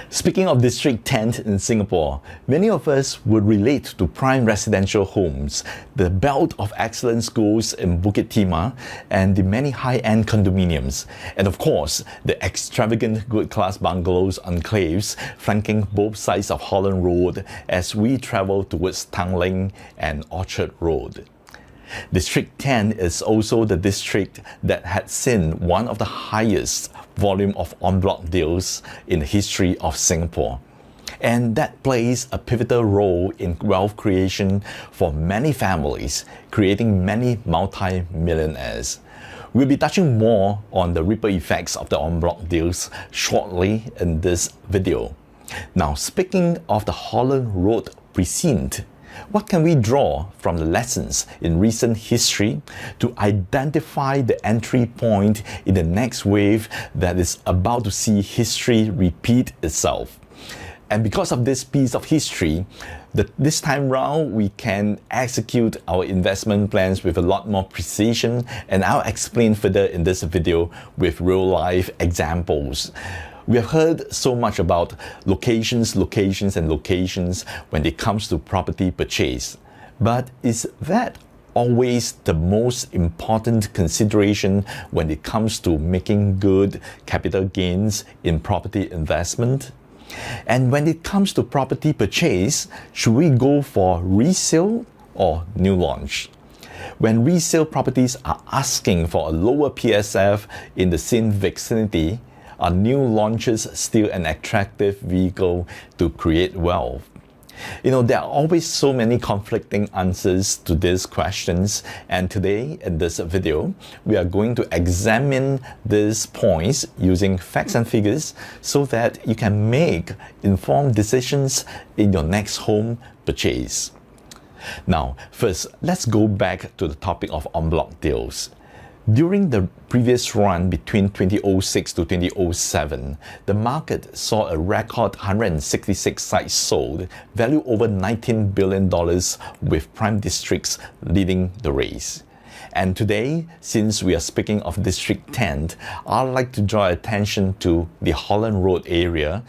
Speaking of District 10 in Singapore, many of us would relate to prime residential homes, the belt of excellent schools in Bukit Timah, and the many high-end condominiums, and of course, the extravagant good-class bungalows enclaves flanking both sides of Holland Road as we travel towards Tanglin and Orchard Road. District 10 is also the district that had seen one of the highest volume of en bloc deals in the history of Singapore. And that plays a pivotal role in wealth creation for many families, creating many multi-millionaires. We'll be touching more on the ripple effects of the en bloc deals shortly in this video. Now, speaking of the Holland Road precinct, what can we draw from the lessons in recent history to identify the entry point in the next wave that is about to see history repeat itself? And because of this piece of history, this time round, we can execute our investment plans with a lot more precision, and I'll explain further in this video with real-life examples. We have heard so much about locations when it comes to property purchase. But is that always the most important consideration when it comes to making good capital gains in property investment? And when it comes to property purchase, should we go for resale or new launch? When resale properties are asking for a lower PSF in the same vicinity, are new launches still an attractive vehicle to create wealth? There are always so many conflicting answers to these questions, and today in this video, we are going to examine these points using facts and figures so that you can make informed decisions in your next home purchase. Now, first, let's go back to the topic of en bloc deals. During the previous run between 2006 to 2007, the market saw a record 166 sites sold, valued over $19 billion, with prime districts leading the race. And today, since we are speaking of District 10, I'd like to draw attention to the Holland Road area,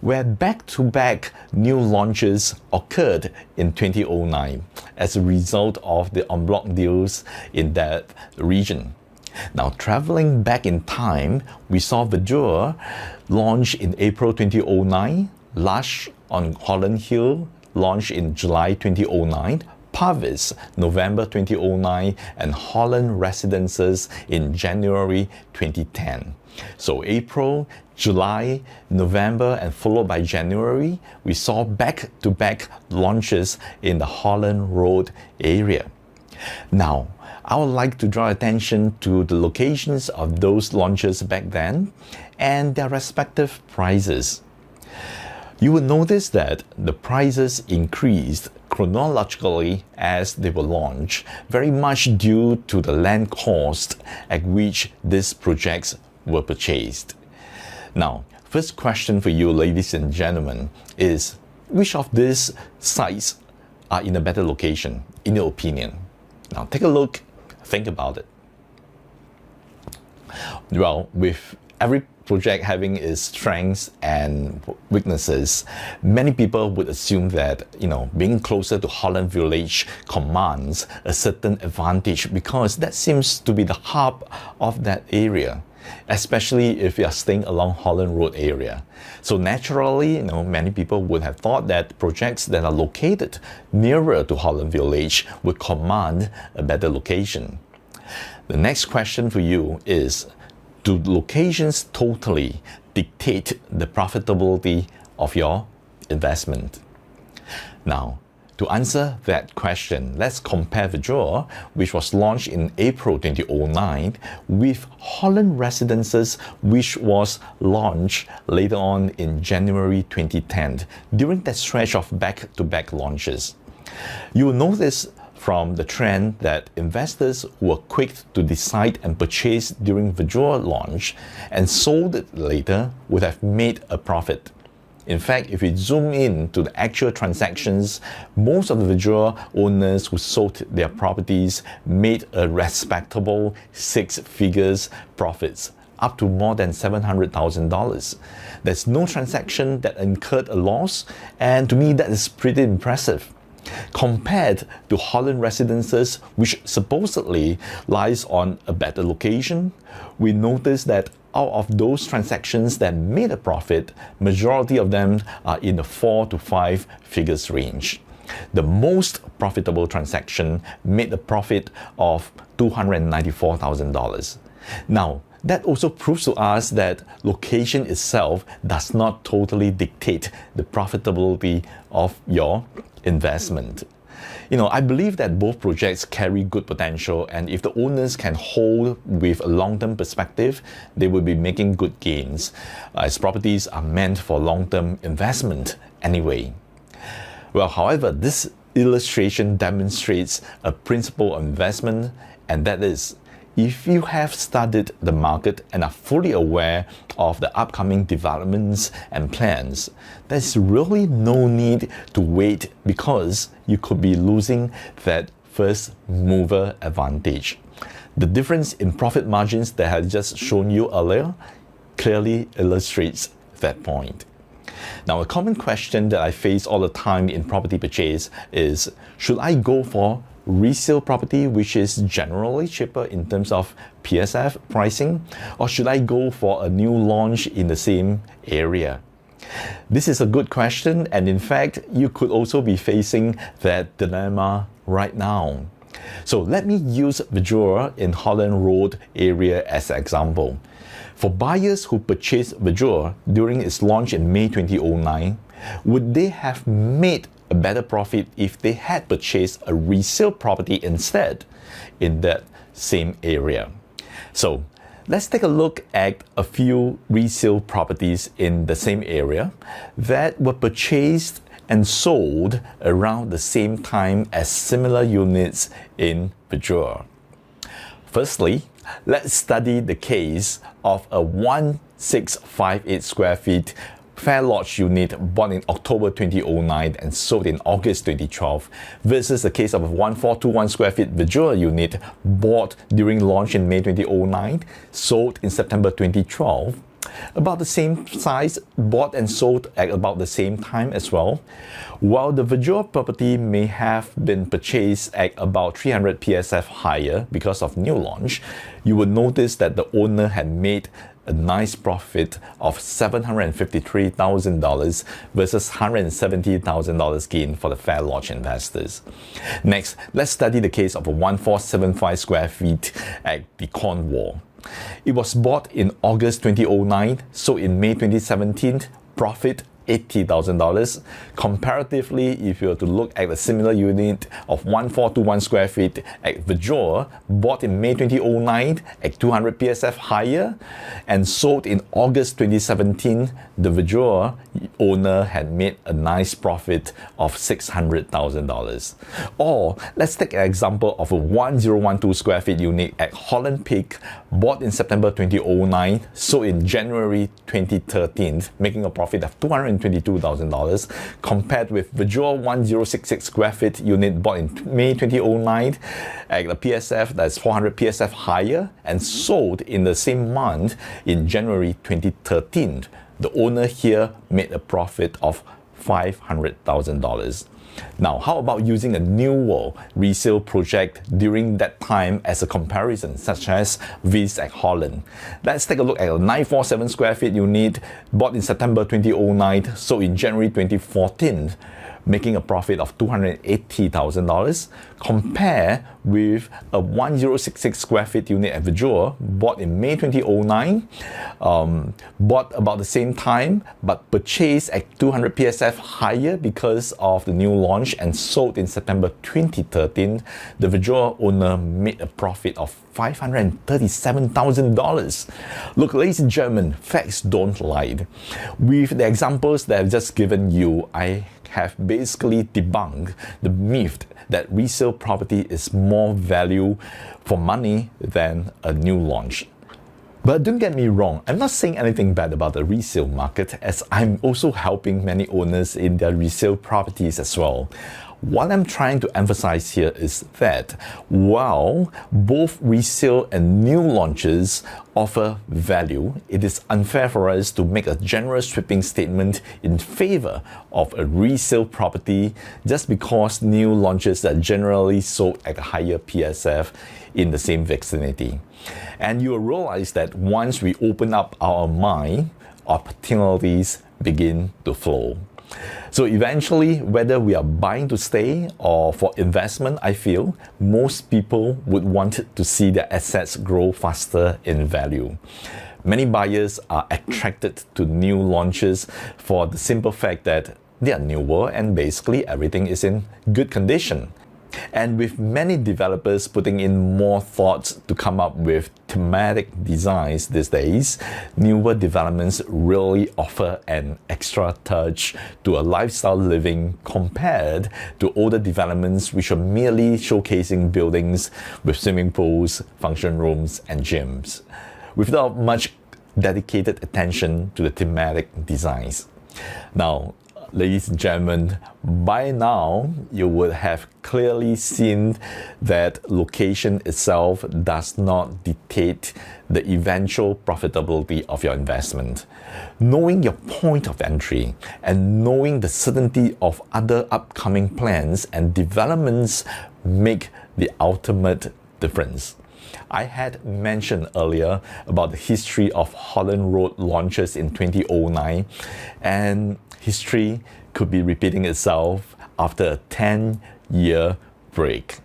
where back-to-back new launches occurred in 2009 as a result of the en bloc deals in that region. Now, traveling back in time, we saw Verdure launch in April 2009, Lush on Holland Hill launch in July 2009, Parvis November 2009, and Holland Residences in January 2010. So April, July, November, and followed by January, we saw back-to-back launches in the Holland Road area. Now, I would like to draw attention to the locations of those launches back then and their respective prices. You will notice that the prices increased chronologically as they were launched, very much due to the land cost at which these projects were purchased. Now, first question for you, ladies and gentlemen, is which of these sites are in a better location, in your opinion? Now, take a look. Think about it. Well, with every project having its strengths and weaknesses, many people would assume that, being closer to Holland Village commands a certain advantage because that seems to be the hub of that area, especially if you are staying along Holland Road area. So naturally, many people would have thought that projects that are located nearer to Holland Village would command a better location. The next question for you is, do locations totally dictate the profitability of your investment? Now, to answer that question, let's compare Verdure, which was launched in April 2009, with Holland Residences, which was launched later on in January 2010, during that stretch of back-to-back launches. You will notice from the trend that investors who were quick to decide and purchase during Verdure launch and sold it later would have made a profit. In fact, if we zoom in to the actual transactions, most of the Verdure owners who sold their properties made a respectable six figures profits up to more than $700,000. There's no transaction that incurred a loss, and to me that is pretty impressive. Compared to Holland Residences, which supposedly lies on a better location, we notice that out of those transactions that made a profit, majority of them are in the 4 to 5 figures range. The most profitable transaction made a profit of $294,000. Now, that also proves to us that location itself does not totally dictate the profitability of your investment. I believe that both projects carry good potential, and if the owners can hold with a long-term perspective, they will be making good gains, as properties are meant for long-term investment anyway. Well, however, this illustration demonstrates a principle of investment, and that is, if you have studied the market and are fully aware of the upcoming developments and plans, there's really no need to wait, because you could be losing that first mover advantage. The difference in profit margins that I had just shown you earlier clearly illustrates that point. Now, a common question that I face all the time in property purchase is, should I go for resale property, which is generally cheaper in terms of PSF pricing, or should I go for a new launch in the same area? This is a good question, and in fact, you could also be facing that dilemma right now. So let me use Wilshire in Holland Road area as an example. For buyers who purchased Wilshire during its launch in May 2009, would they have made a better profit if they had purchased a resale property instead in that same area? So let's take a look at a few resale properties in the same area that were purchased and sold around the same time as similar units in Wilshire. Firstly, let's study the case of a 1658 square feet Fair Lodge unit bought in October 2009 and sold in August 2012 versus the case of a 1421 square feet Wilshire unit bought during launch in May 2009, sold in September 2012. About the same size, bought and sold at about the same time as well. While the Wilshire property may have been purchased at about 300 PSF higher because of new launch, you will notice that the owner had made a nice profit of $753,000 versus $170,000 gain for the Fair Lodge investors. Next, let's study the case of a 1475 square feet at the Cornwall. It was bought in August 2009, sold in May 2017, profit $80,000. Comparatively, if you were to look at a similar unit of 1421 square feet at Wilshire, bought in May 2009 at 200 PSF higher and sold in August 2017, the Wilshire owner had made a nice profit of $600,000. Or let's take an example of a 1012 square feet unit at Holland Peak, bought in September 2009, sold in January 2013, making a profit of $222,000, compared with Wilshire 1066 square feet unit bought in May 2009 at a PSF that's 400 PSF higher and sold in the same month in January 2013. The owner here made a profit of $500,000. Now, how about using a newer resale project during that time as a comparison, such as this at Holland? Let's take a look at a 947 square feet unit bought in September 2009, sold in January 2014, making a profit of $280,000. Compare with a 1066 square feet unit at Wilshire, bought in May 2009, bought about the same time, but purchased at 200 PSF higher because of the new launch and sold in September 2013. The Wilshire owner made a profit of $537,000. Look, ladies and gentlemen, facts don't lie. With the examples that I've just given you, I have basically debunked the myth that resale property is more value for money than a new launch. But don't get me wrong, I'm not saying anything bad about the resale market, as I'm also helping many owners in their resale properties as well. what I'm trying to emphasize here is that while both resale and new launches offer value, it is unfair for us to make a general sweeping statement in favor of a resale property just because new launches are generally sold at a higher PSF in the same vicinity. And you'll realize that once we open up our mind, opportunities begin to flow. So eventually, whether we are buying to stay or for investment, I feel most people would want to see their assets grow faster in value. Many buyers are attracted to new launches for the simple fact that they are newer and basically everything is in good condition. And with many developers putting in more thoughts to come up with thematic designs these days, newer developments really offer an extra touch to a lifestyle living compared to older developments which are merely showcasing buildings with swimming pools, function rooms, and gyms, without much dedicated attention to the thematic designs. Now, ladies and gentlemen, by now you would have clearly seen that location itself does not dictate the eventual profitability of your investment. Knowing your point of entry and knowing the certainty of other upcoming plans and developments make the ultimate difference. I had mentioned earlier about the history of Holland Road launches in 2009, and history could be repeating itself after a 10-year break.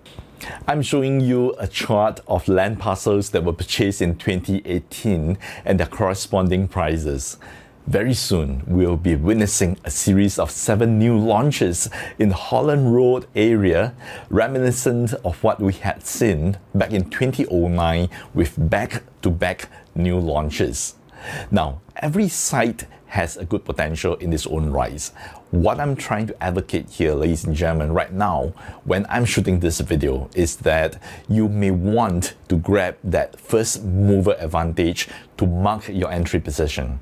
I'm showing you a chart of land parcels that were purchased in 2018 and their corresponding prices. Very soon, we'll be witnessing a series of 7 new launches in the Holland Road area, reminiscent of what we had seen back in 2009 with back-to-back new launches. Now, every site has a good potential in its own right. What I'm trying to advocate here, ladies and gentlemen, right now, when I'm shooting this video, is that you may want to grab that first mover advantage to mark your entry position.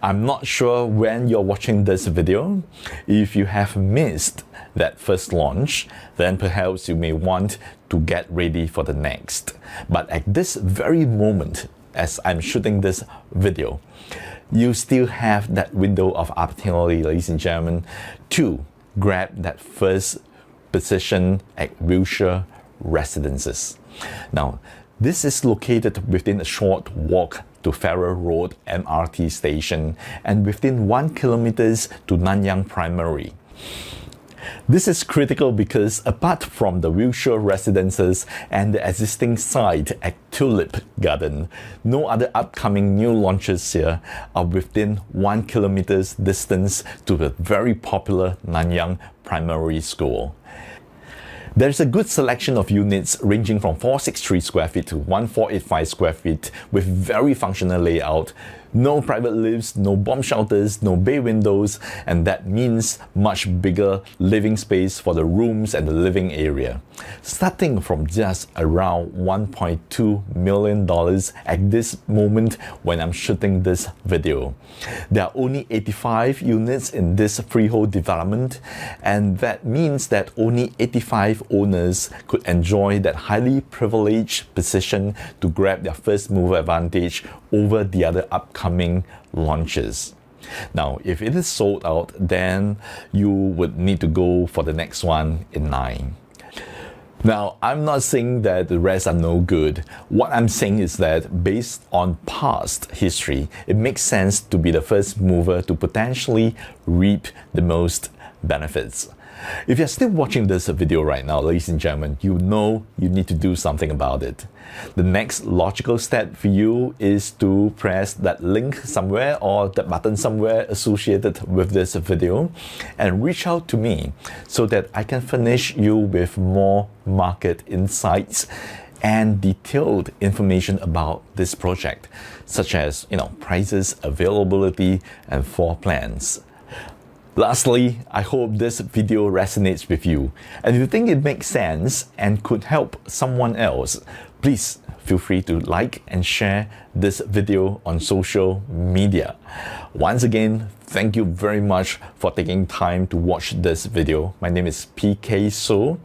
I'm not sure when you're watching this video. If you have missed that first launch, then perhaps you may want to get ready for the next. But at this very moment, as I'm shooting this video, you still have that window of opportunity, ladies and gentlemen, to grab that first position at Wilshire Residences. Now, this is located within a short walk to Farrer Road MRT station and within 1 kilometers to Nanyang Primary. This is critical because apart from the Wilshire Residences and the existing site at Tulip Garden, no other upcoming new launches here are within 1 kilometer's distance to the very popular Nanyang Primary School. There's a good selection of units ranging from 463 square feet to 1485 square feet with very functional layout. No private lifts, no bomb shelters, no bay windows, and that means much bigger living space for the rooms and the living area. Starting from just around $1.2 million at this moment when I'm shooting this video. There are only 85 units in this freehold development, and that means that only 85 owners could enjoy that highly privileged position to grab their first mover advantage over the other upcoming launches. Now, if it is sold out, then you would need to go for the next one in line. Now, I'm not saying that the rest are no good. What I'm saying is that based on past history, it makes sense to be the first mover to potentially reap the most benefits. If you're still watching this video right now, ladies and gentlemen, you know you need to do something about it. The next logical step for you is to press that link somewhere or that button somewhere associated with this video and reach out to me so that I can furnish you with more market insights and detailed information about this project, such as, prices, availability, and floor plans. Lastly, I hope this video resonates with you, and if you think it makes sense and could help someone else, Please feel free to like and share this video on social media. Once again, thank you very much for taking time to watch this video. My name is PK So.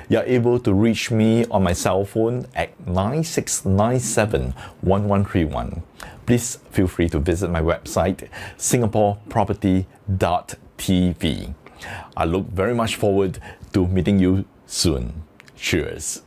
You're able to reach me on my cell phone at 9697-1131. Please feel free to visit my website, singaporeproperty.tv. I look very much forward to meeting you soon. Cheers.